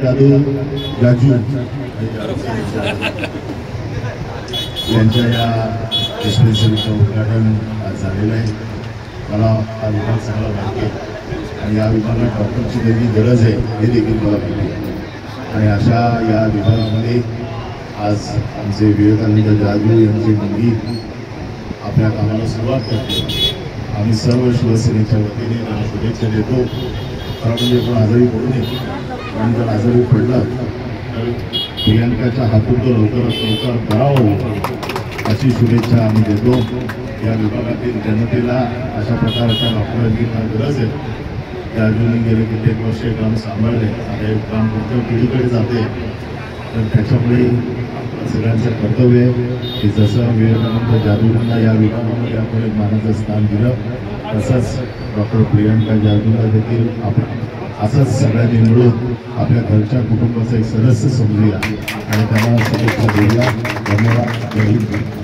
जादू जाजू यांच्या या डिस्पेन्सरीचं उद्घाटन आज झालेलं आहे। मला हा विभाग चांगला माहिती आहे आणि या विभागात डॉक्टरची नेमकी गरज आहे हे देखील मला माहिती आहे। आणि अशा या विभागामध्ये आज आमचे विवेकानंद जाजू यांची मुलगी आपल्या कामाला सुरुवात करते। आम्ही सर्व शिवसेनेच्या वतीने त्यांना शुभेच्छा देतो। खरं म्हणजे पण आजारी पडू नये, पण जर आजारी पडलं तर प्रियंकाच्या हातून तो लवकरात लवकर बरा होईल अशी शुभेच्छा आम्ही देतो। या विभागातील जनतेला अशा प्रकारच्या डॉक्टरांची फार गरज आहे। जाजूंनी गेले कित्येक वर्ष काम सांभाळले, आता हे काम पुढच्या पिढीकडे जाते, तर त्याच्यामुळे सगळ्यांचं कर्तव्य आहे की जसं विवेकानंद जाजूंना या विभागामध्ये आपण एक मानाचं स्थान दिलं, तसंच डॉक्टर प्रियंका जाजूला देखील आपण असंच सगळ्यांनी मिळून आपल्या घरच्या कुटुंबाचा एक सदस्य समजूया आणि त्यांना शुभेच्छा देऊया। धन्यवाद। जय हिंद।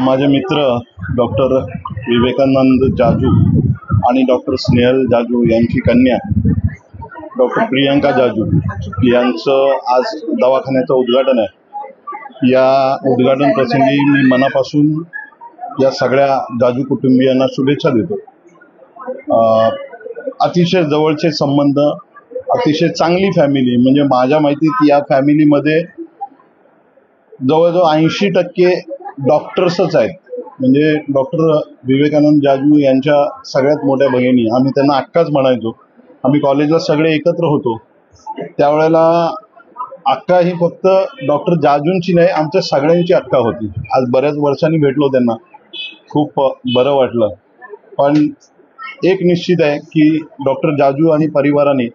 माझे मित्र डॉक्टर विवेकानंद जाजू आणि डॉक्टर स्नेहल जाजू यांची कन्या डॉक्टर प्रियंका जाजू यांचं आज दवाखान्याचं उद्घाटन आहे। या उद्घाटन प्रसंगी मी मनापासून या सगळ्या जाजू कुटुंबियांना शुभेच्छा देतो। अतिशय जवळचे संबंध, अतिशय चांगली फॅमिली, म्हणजे माझ्या माहितीत या फॅमिलीमध्ये जवळजवळ 80% डॉक्टर्सच आहेत। म्हणजे डॉक्टर विवेकानंद जाजू यांच्या सगळ्यात मोठ्या भगिनी, आम्ही त्यांना अक्काच म्हणायचो। आम्ही कॉलेजला सगळे एकत्र होतो, त्यावेळेला अक्का ही फक्त डॉक्टर जाजूंची नाही, आमच्या सगळ्यांची अक्का होती। आज बऱ्याच वर्षांनी भेटलो त्यांना, खूप बरं वाटलं। पण एक निश्चित आहे की डॉक्टर जाजू आणि परिवाराने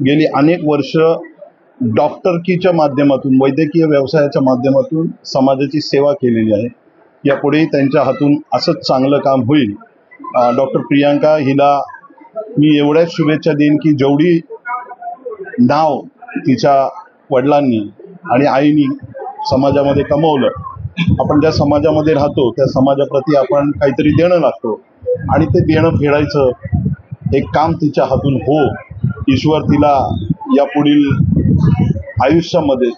गेली अनेक वर्ष डॉक्टरकीच्या माध्यमातून, वैद्यकीय व्यवसायाच्या माध्यमातून समाजाची सेवा केलेली आहे। यापुढेही त्यांच्या हातून असंच चांगलं काम होईल। डॉक्टर प्रियंका हिला मी एवढ्याच शुभेच्छा देईन की जेवढी नाव तिच्या वडिलांनी आणि आईनी समाजामध्ये कमवलं, आपण ज्या समाजामध्ये राहतो त्या समाजाप्रती आपण काहीतरी देणं लागतो आणि ते देणं फेडायचं एक काम तिच्या हातून हो। ईश्वर तिला यापुढील आयुष्यामध्ये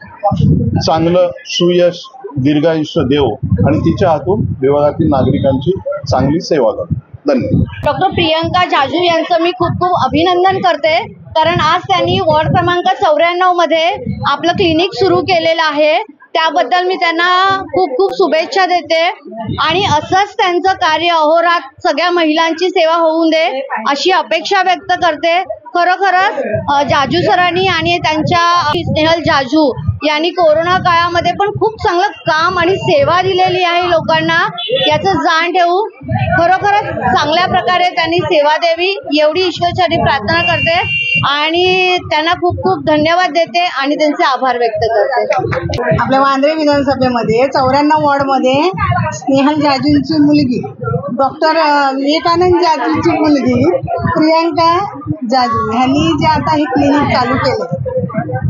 चांगलं सुयश दीर्घायुष्य देव आणि तिच्या हातून विभागातील नागरिकांची चांगली सेवा करो। धन्यवाद। डॉक्टर प्रियंका जाजू यांचं मी खूप खूप अभिनंदन करते, कारण आज त्यांनी वॉर्ड क्रमांक 94 मध्ये आपलं क्लिनिक सुरू केलेलं आहे। त्याबद्दल मी त्यांना खूप खूप शुभेच्छा देते आणि असंच त्यांचं कार्य अहोरात्र सगळ्या महिलांची सेवा होऊन दे अशी अपेक्षा व्यक्त करते। खरोखरच जाजू सरांनी आणि त्यांच्या स्नेहल जाजू यांनी कोरोना काळामध्ये पण खूप चांगलं काम आणि सेवा दिलेली आहे लोकांना, याचं जाण ठेवू। खरोखरच चांगल्या प्रकारे त्यांनी सेवा द्यावी एवढी ईश्वराची प्रार्थना करते आणि त्यांना खूप खूप धन्यवाद देते आणि त्यांचे आभार व्यक्त करते। आपल्या वांद्रे विधानसभेमध्ये 94 वॉर्डमध्ये स्नेहल जाजूंची मुलगी, डॉक्टर विवेकानंद जाजूंची मुलगी प्रियंका जाजू यांनी जे आता हे क्लिनिक चालू केलं,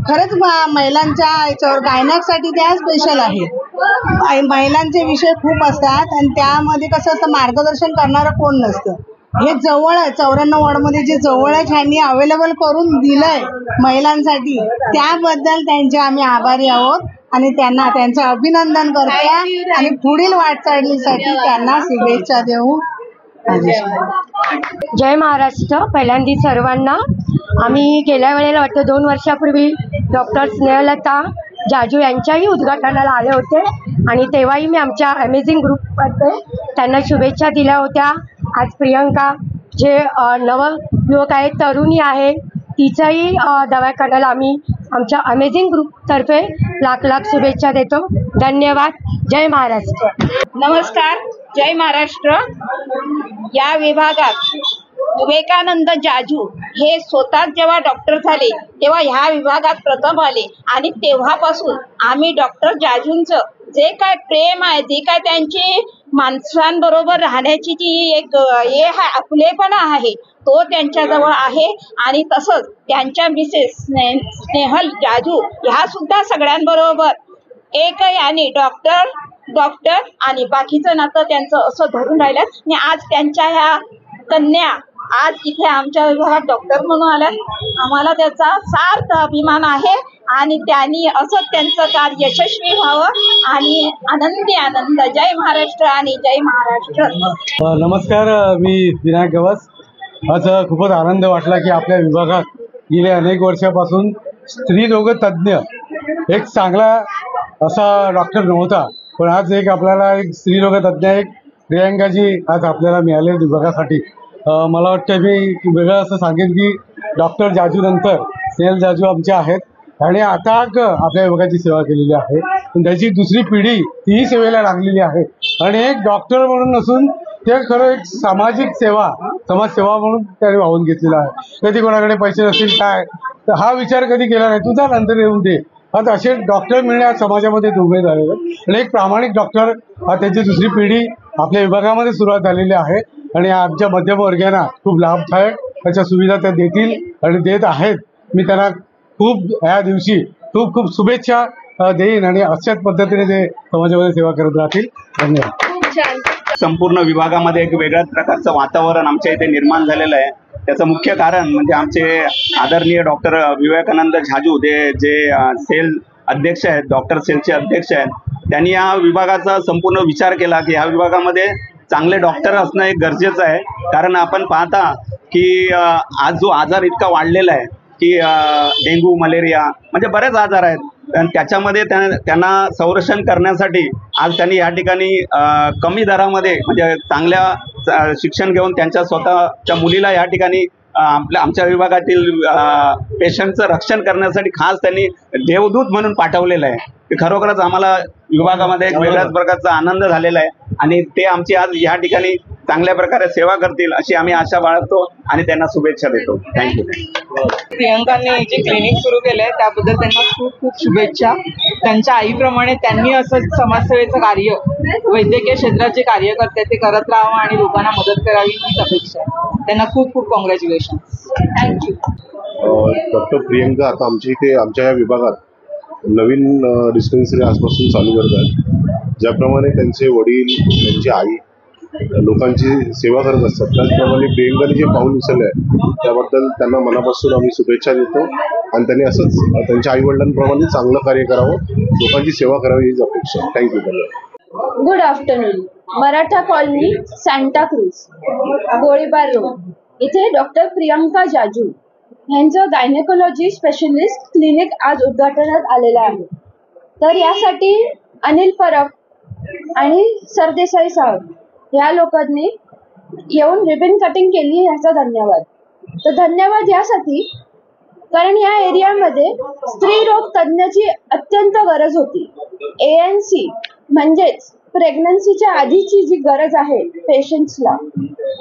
खरंच महिलांच्या याच्यावर गायनासाठी त्या स्पेशल आहेत। महिलांचे विषय खूप असतात आणि त्यामध्ये कसं असतं, मार्गदर्शन करणारं कोण नसतं। हे जवळ आहे 94 वॉर्डमध्ये जे जवळ आहे ह्यांनी अवेलेबल करून दिलंय महिलांसाठी, त्याबद्दल त्यांचे आम्ही आभारी आहोत आणि त्यांना त्यांचं अभिनंदन करते आणि पुढील वाटचालीसाठी त्यांना शुभेच्छा देऊ। जय महाराष्ट्र. पहिल्यांदा सर्वांना आम्ही गेल्या वेळेला वाटतं 2 वर्षापूर्वी डॉक्टर स्नेहलता जाजू यांच्याही उद्घाटनाला आले होते आणि तेव्हाही मी आमच्या अमेझिंग ग्रुपमध्ये त्यांना शुभेच्छा दिल्या होत्या. आज प्रियंका जे नवयुवक आहेत, तरुणी आहे, तिच्याही दवाखान्याला आम्ही आमच्या अमेझिंग ग्रुपतर्फे लाख लाख शुभेच्छा देतो. धन्यवाद. जय महाराष्ट्र. नमस्कार. जय महाराष्ट्र. या विभागात विवेकानंद जाजू हे स्वतः जेव्हा डॉक्टर झाले तेव्हा ह्या विभागात प्रथम आले आणि तेव्हापासून आम्ही डॉक्टर जाजूंचं जे काय प्रेम आहे, जी काय त्यांची माणसांबरोबर राहण्याची जी एक हे आपलेपणा आहे तो त्यांच्याजवळ आहे. आणि तसंच त्यांच्या मिसेस स्नेहल जाजू ह्या सुद्धा सगळ्यांबरोबर एक याने डॉक्टर आणि बाकीचं नातं त्यांचं असं धरून राहिलं. आणि आज त्यांच्या ह्या कन्या आज इथे आमच्या विभागात डॉक्टर म्हणून आल्या. आम्हाला त्याचा सार्थ अभिमान आहे आणि त्यांनी असंच त्यांचं कार्य यशस्वी व्हावं आणि आनंद. जय महाराष्ट्र आणि जय महाराष्ट्र. नमस्कार. मी विनायक गवस. आज खूपच आनंद वाटला की आपल्या विभागात गेल्या अनेक वर्षापासून स्त्रीरोग तज्ज्ञ एक चांगला असा डॉक्टर नव्हता, पण आज एक आपल्याला एक स्त्रीरोग तज्ज्ञ एक प्रियंकाजी आज आपल्याला मिळाले विभागासाठी. मला वाटतं मी वेगळं असं सांगेन की डॉक्टर जाजू नंतर स्नेहल जाजू आमचे आहेत आणि आता आपल्या विभागाची सेवा केलेली आहे. पण त्याची दुसरी पिढी तीही सेवेला लागलेली आहे आणि एक डॉक्टर म्हणून नसून ते खरं एक सामाजिक सेवा, समाजसेवा म्हणून त्याने वाहून घेतलेला आहे. कधी कोणाकडे पैसे नसतील काय तर हा विचार कधी केला नाही, तुझा नंतर येऊन दे. आता असे डॉक्टर मिळणे आज समाजामध्ये दुर्मिळ झालेले आणि एक प्रामाणिक डॉक्टर हा त्याची दुसरी पिढी आपल्या विभागामध्ये सुरुवात झालेली आहे आणि आमच्या मध्यमवर्गीयांना खूप लाभदायक त्याच्या सुविधा त्या देतील आणि देत आहेत. मी त्यांना खूप या दिवशी खूप खूप शुभेच्छा देईन आणि अशाच पद्धतीने ते समाजामध्ये सेवा करत राहतील. धन्यवाद. संपूर्ण विभागामध्ये एक वेगळ्याच प्रकारचं वातावरण आमच्या इथे निर्माण झालेलं आहे. त्याचं मुख्य कारण म्हणजे आमचे आदरणीय डॉक्टर विवेकानंद जाजू जे सेल अध्यक्ष आहेत, डॉक्टर सेलचे अध्यक्ष आहेत, त्यांनी या विभागाचा संपूर्ण विचार केला की ह्या विभागामध्ये चांगले डॉक्टर असणं एक गरजेचं आहे. कारण आपण पाहता की आज जो आजार इतका वाढलेला आहे की डेंग्यू, मलेरिया म्हणजे बरेच आजार आहेत. त्याच्यामध्ये त्यांना संरक्षण करण्यासाठी आज त्यांनी या ठिकाणी कमी दरामध्ये म्हणजे चांगल्या शिक्षण घेऊन त्यांच्या स्वतःच्या मुलीला या ठिकाणी आमच्या विभागातील पेशंटचं रक्षण करण्यासाठी खास त्यांनी देवदूत म्हणून पाठवलेलं आहे. खरोखरच आम्हाला विभागामध्ये एक वेगळ्याच प्रकारचा आनंद झालेला आहे आणि ते आमची आज या ठिकाणी चांगल्या प्रकारे सेवा करतील अशी आम्ही आशा बाळगतो आणि त्यांना शुभेच्छा देतो. थँक्यू. प्रियंकाने जे क्लिनिक सुरू केलंय त्याबद्दल त्यांना खूप खूप शुभेच्छा. त्यांच्या आईप्रमाणे त्यांनी असं समाजसेवेचं कार्य, वैद्यकीय क्षेत्राचे कार्य करते ते करत राहावं आणि लोकांना मदत करावी हीच अपेक्षा आहे. त्यांना खूप खूप कॉंग्रॅच्युलेशन. थँक्यू. डॉक्टर प्रियंका आता आमच्या इथे आमच्या या विभागात नवीन डिस्पेन्सरी आजपासून चालू करत आहेत. ज्याप्रमाणे त्यांचे वडील, त्यांची आई लोकांची सेवा करत असतात, त्याचप्रमाणे प्रियंकाने जे पाऊल उचलले आहे त्याबद्दल त्यांना मनापासून आम्ही शुभेच्छा देतो आणि त्यांनी असंच त्यांच्या आई वडिलांप्रमाणे चांगलं कार्य करावं, लोकांची सेवा करावी हीच अपेक्षा. Thank you. Good afternoon. Maratha colony, Santa cruise, गोळीबार रोड इथे डॉक्टर प्रियंका जाजू यांचं गायनेकोलॉजी स्पेशलिस्ट क्लिनिक आज उद्घाटनात आलेलं आहे. तर यासाठी अनिल परब आणि सरदेसाई साहेब या लोकांनी येऊन रिबन कटिंग केली, याचा धन्यवाद. तर धन्यवाद यासाठी कारण या एरियामध्ये स्त्रीरोग तज्ञाची अत्यंत गरज होती. ANC म्हणजेच प्रेग्नन्सीच्या आधीची जी गरज आहे पेशंट्सला,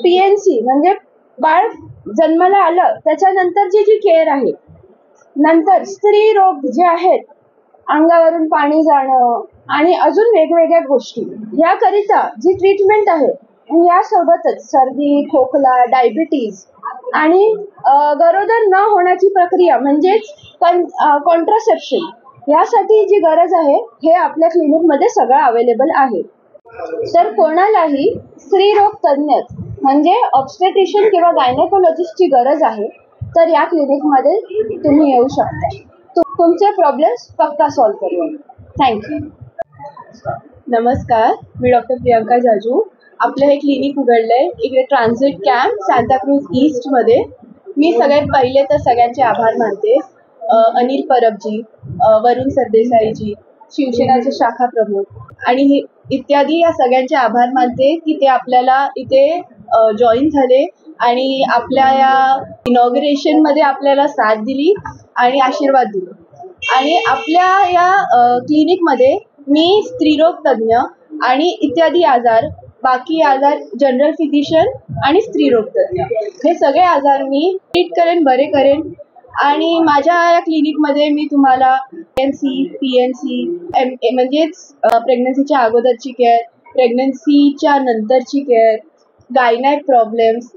PNC म्हणजे बाळ जन्माला आलं त्याच्यानंतरची जी केअर आहे, नंतर स्त्री रोग जे आहेत, अंगावरून पाणी जाणं आणि अजून वेगवेगळ्या गोष्टी, याकरिता जी ट्रीटमेंट आहे यासोबतच सर्दी, खोकला, डायबिटीज आणि गरोदर न होण्याची प्रक्रिया म्हणजेच कॉन्ट्रासेप्शन यासाठी जी गरज आहे हे आपल्या क्लिनिकमध्ये सगळं अवेलेबल आहे. तर कोणालाही स्त्रीरोग तज्ञ म्हणजे ऑब्स्टेट्रिशियन किंवा गायनेकोलॉजिस्टची गरज आहे तर या क्लिनिकमध्ये तुम्ही येऊ शकता. तुमचे प्रॉब्लेम्स पक्का सॉल्व्ह करू. थँक्यू. नमस्कार. मी डॉक्टर प्रियंका जाजू. आपलं हे क्लिनिक उघडलंय इकडे ट्रान्झिट कॅम्प सांताक्रूज ईस्ट मध्ये. मी सगळ्यात पहिले तर सगळ्यांचे आभार मानते. अनिल परबजी, वरुण सरदेसाईजी, शिवसेनाचे शाखा प्रमुख आणि इत्यादी या सगळ्यांचे आभार मानते की ते आपल्याला इथे जॉईन झाले आणि आपल्या या इनॉग्रेशन मध्ये आपल्याला साथ दिली आणि आशीर्वाद दिले. आणि आपल्या या क्लिनिकमध्ये मी स्त्रीरोग तज्ज्ञ आणि इत्यादी आजार, बाकी आजार, जनरल फिजिशियन आणि स्त्रीरोग तज्ज्ञ हे सगळे आजार मी ट्रीट करेन, बरे करेन. आणि माझ्या या क्लिनिकमध्ये मी तुम्हाला PNC, PNC म्हणजेच प्रेग्नन्सीच्या अगोदरची केअर, प्रेग्नन्सीच्या नंतरची केअर, गायनॅक प्रॉब्लेम्स,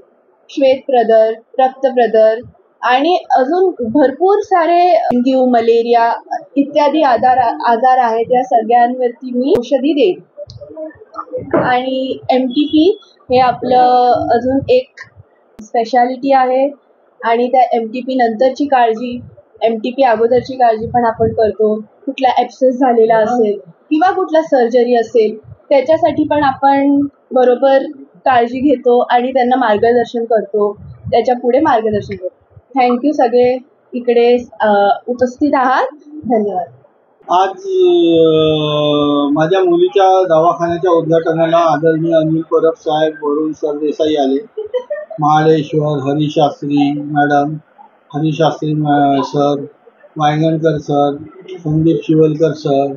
श्वेतप्रदर, रक्तप्रदर आणि अजून भरपूर सारे डेंग्यू, मलेरिया इत्यादी आजार आहेत. या सगळ्यांवरती मी औषधी देईन. आणि MTP हे आपलं अजून एक स्पेशालिटी आहे आणि त्या MTP नंतरची काळजी, MTP अगोदरची काळजी पण आपण करतो. कुठला ॲब्सेस झालेला असेल किंवा कुठला सर्जरी असेल त्याच्यासाठी पण आपण बरोबर काळजी घेतो आणि त्यांना मार्गदर्शन करतो, त्याच्या पुढे मार्गदर्शन करतो. थँक्यू सगळे इकडे उपस्थित आहात. धन्यवाद. आज माझ्या मुलीच्या दवाखान्याच्या उद्घाटनाला आदरणीय अनिल परब साहेब, वरुण सरदेसाई आले, Mahadeshwar, Harishastri madam, Harishastri sir, Vayangankar sir, Sandeep Shivalkar sir,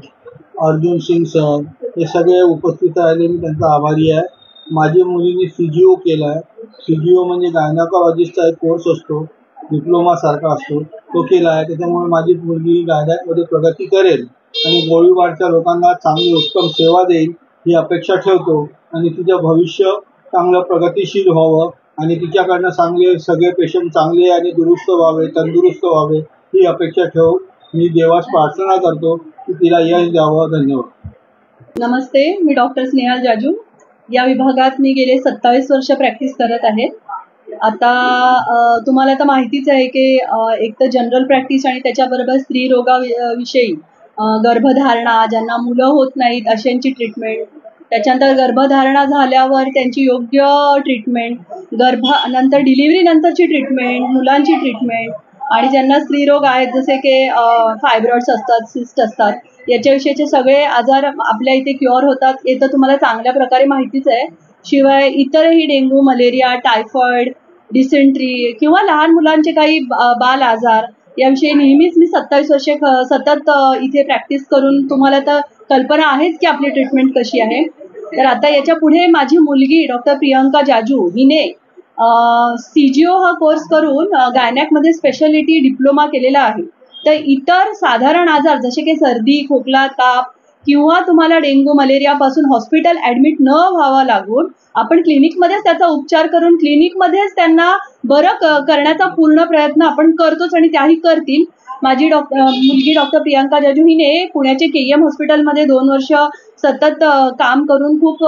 Arjun Singh sir हे सगळे उपस्थित राहिले. मी त्यांचा आभारी आहे. माझी मुलीने CGO केला आहे. CGO म्हणजे गायनाकोलॉजिस्टचा एक कोर्स असतो, डिप्लोमा सारखा असतो, तो केला आहे. त्याच्यामुळे माझी मुलगी गायनॅकमध्ये प्रगती करेल आणि गोळीबारच्या लोकांना चांगली उत्तम सेवा देईल ही अपेक्षा ठेवतो. आणि तिचं भविष्य चांगलं प्रगतिशील व्हावं आणि तिच्याकडनं सगळे पेशंट चांगले आणि दुरुस्त व्हावे, तंदुरुस्त व्हावे ही अपेक्षा ठेवून मी देवास प्रार्थना करतो की तिला यश द्यावं. धन्यवाद. नमस्ते, मी डॉक्टर स्नेहल जाजू. या विभागात मी गेले 27 वर्ष प्रॅक्टिस करत आहे. आता तुम्हाला तर माहितीच आहे की एक तर जनरल प्रॅक्टिस आणि त्याच्याबरोबर स्त्री रोगाविषयी, गर्भधारणा, ज्यांना मुलं होत नाहीत अशांची ट्रीटमेंट, त्याच्यानंतर गर्भधारणा झाल्यावर त्यांची योग्य ट्रीटमेंट, नंतर डिलिव्हरी नंतरची ट्रीटमेंट, मुलांची ट्रीटमेंट आणि ज्यांना स्त्रीरोग आहेत जसे की फायब्रॉइड्स असतात, सिस्ट असतात, याच्याविषयीचे सगळे आजार आपल्या इथे क्युअर होतात हे तर तुम्हाला चांगल्या प्रकारे माहितीच आहे. शिवाय इतरही डेंग्यू, मलेरिया, टायफॉइड, डिसेंट्री किंवा लहान मुलांचे काही बाल आजार याविषयी नेहमीच मी 27 वर्षे सतत इथे प्रॅक्टिस करून तुम्हाला तर कल्पना आहेच की आपली ट्रीटमेंट कशी आहे. तर आता याच्या पुढे माझी मुलगी डॉक्टर प्रियंका जाजू हिने CGO हा कोर्स करून गायनॅकमध्ये स्पेशालिटी डिप्लोमा केलेला आहे. तर इतर साधारण आजार जसे की सर्दी, खोकला, ताप किंवा तुम्हाला डेंग्यू, मलेरियापासून हॉस्पिटल ॲडमिट न व्हावा लागून आपण क्लिनिकमध्येच त्याचा उपचार करून क्लिनिकमध्येच त्यांना बरं करण्याचा पूर्ण प्रयत्न आपण करतोच आणि त्याही करतील. माझी मुलगी डॉक्टर प्रियंका जाजू हिने पुण्याचे KM हॉस्पिटलमध्ये 2 वर्ष सतत काम करून खूप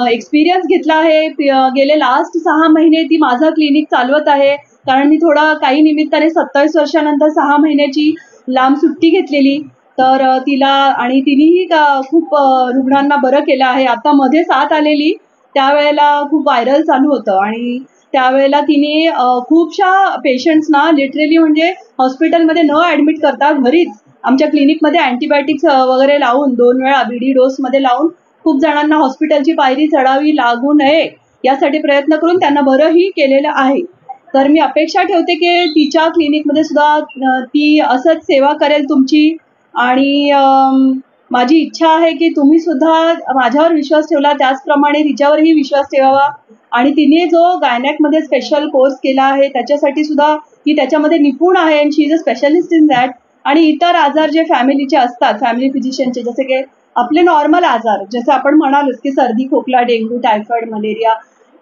एक्सपिरियन्स घेतला आहे. गेले लास्ट 6 महिने ती माझं क्लिनिक चालवत आहे कारण मी काही निमित्ताने 27 वर्षानंतर 6 महिन्याची लांब सुट्टी घेतलेली. तर तिनेही खूप रुग्णांना बरं केलं आहे. आता मध्ये साथ आलेली त्यावेळेला खूप व्हायरल चालू होतं आणि त्यावेळेला तिने खूपशा पेशंट्सना लिटरली म्हणजे हॉस्पिटलमध्ये न ॲडमिट करता घरीच आमच्या क्लिनिकमध्ये अँटीबायोटिक्स वगैरे लावून 2 वेळा BD डोसमध्ये लावून खूप जणांना हॉस्पिटलची पायरी चढावी लागू नये यासाठी प्रयत्न करून त्यांना बरंही केलेलं आहे. तर मी अपेक्षा ठेवते की तिच्या क्लिनिकमध्ये सुद्धा ती असंच सेवा करेल तुमची. आणि माझी इच्छा आहे की तुम्ही सुद्धा माझ्यावर विश्वास ठेवला त्याचप्रमाणे तिच्यावरही विश्वास ठेवावा. आणि तिने जो गायनॅकमध्ये स्पेशल कोर्स केला आहे त्याच्यासाठी सुद्धा ती त्याच्यामध्ये निपुण आहे and she is a specialist in that. आणि इतर आजार जे फॅमिलीचे असतात, फॅमिली फिजिशियनचे, जसे की आपले नॉर्मल आजार जसे आपण म्हणालोच की सर्दी, खोकला, डेंग्यू, टायफॉइड, मलेरिया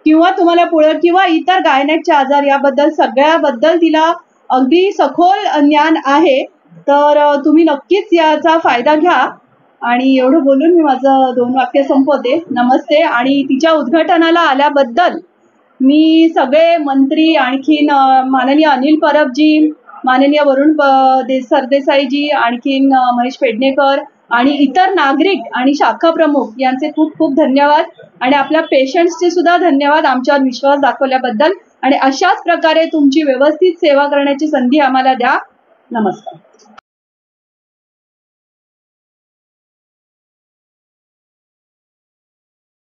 किंवा तुम्हाला पुढं किंवा इतर गायनॅकचे आजार याबद्दल सगळ्याबद्दल तिला अगदी सखोल ज्ञान आहे. तर तुम्ही नक्कीच याचा फायदा घ्या. आणि एवढं बोलून मी माझं 2 वाक्य संपवते. नमस्ते. आणि तिच्या उद्घाटनाला आल्याबद्दल मी सगळे मंत्री, आणखीन माननीय अनिल परबजी, माननीय वरुण सरदेसाईजी, आणखीन महेश पेडणेकर आणि इतर नागरिक आणि शाखा प्रमुख यांचे खूप खूप धन्यवाद आणि आपल्या पेशंट्सचे सुद्धा धन्यवाद आमच्यावर विश्वास दाखवल्याबद्दल आणि अशाच प्रकारे तुमची व्यवस्थित सेवा करण्याची संधी आम्हाला द्या. नमस्कार.